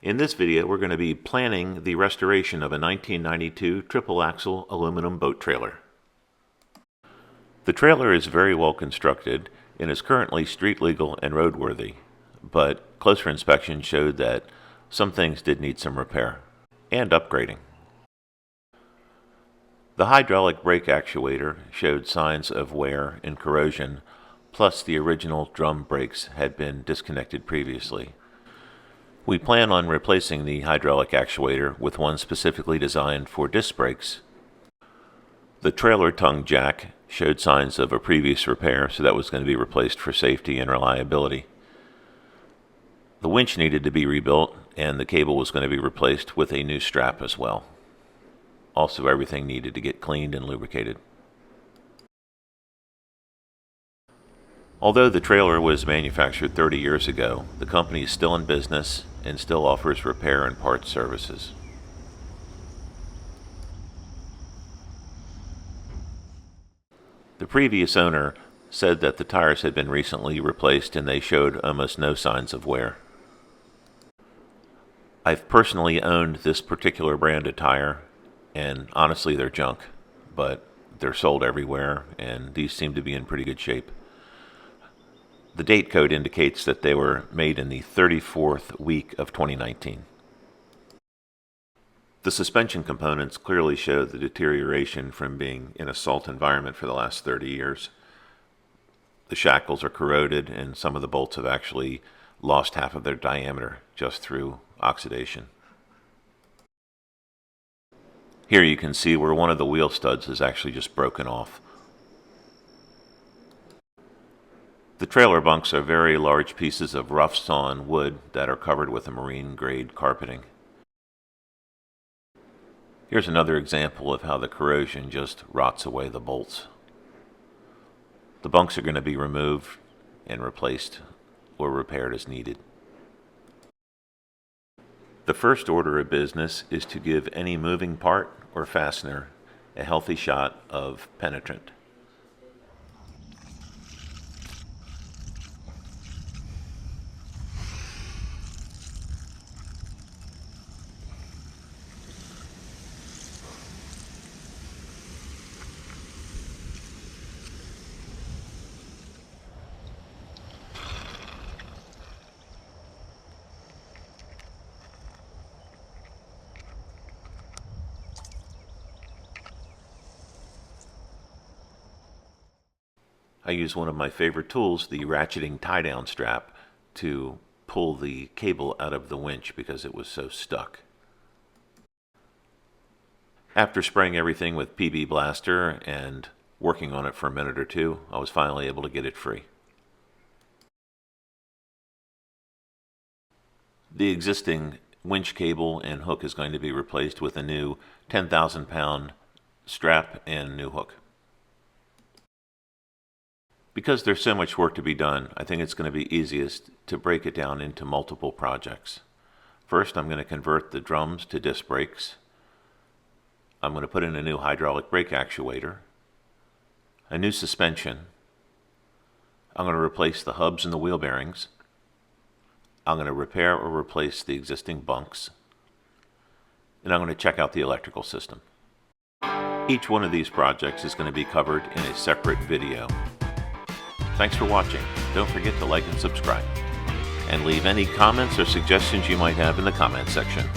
In this video, we're going to be planning the restoration of a 1992 triple-axle aluminum boat trailer. The trailer is very well constructed and is currently street legal and roadworthy, but closer inspection showed that some things did need some repair and upgrading. The hydraulic brake actuator showed signs of wear and corrosion, plus the original drum brakes had been disconnected previously. We plan on replacing the hydraulic actuator with one specifically designed for disc brakes. The trailer tongue jack showed signs of a previous repair, so that was going to be replaced for safety and reliability. The winch needed to be rebuilt, and the cable was going to be replaced with a new strap as well. Also, everything needed to get cleaned and lubricated. Although the trailer was manufactured 30 years ago, the company is still in business and still offers repair and parts services. The previous owner said that the tires had been recently replaced and they showed almost no signs of wear. I've personally owned this particular brand of tire, and honestly they're junk, but they're sold everywhere and these seem to be in pretty good shape. The date code indicates that they were made in the 34th week of 2019. The suspension components clearly show the deterioration from being in a salt environment for the last 30 years. The shackles are corroded and some of the bolts have actually lost half of their diameter just through oxidation. Here you can see where one of the wheel studs is actually just broken off. The trailer bunks are very large pieces of rough sawn wood that are covered with a marine grade carpeting. Here's another example of how the corrosion just rots away the bolts. The bunks are going to be removed and replaced or repaired as needed. The first order of business is to give any moving part or fastener a healthy shot of penetrant. I use one of my favorite tools, the ratcheting tie-down strap, to pull the cable out of the winch because it was so stuck. After spraying everything with PB Blaster and working on it for a minute or two, I was finally able to get it free. The existing winch cable and hook is going to be replaced with a new 10,000-pound strap and new hook. Because there's so much work to be done, I think it's going to be easiest to break it down into multiple projects. First, I'm going to convert the drums to disc brakes. I'm going to put in a new hydraulic brake actuator, a new suspension. I'm going to replace the hubs and the wheel bearings. I'm going to repair or replace the existing bunks. And I'm going to check out the electrical system. Each one of these projects is going to be covered in a separate video. Thanks for watching. Don't forget to like and subscribe. And leave any comments or suggestions you might have in the comment section.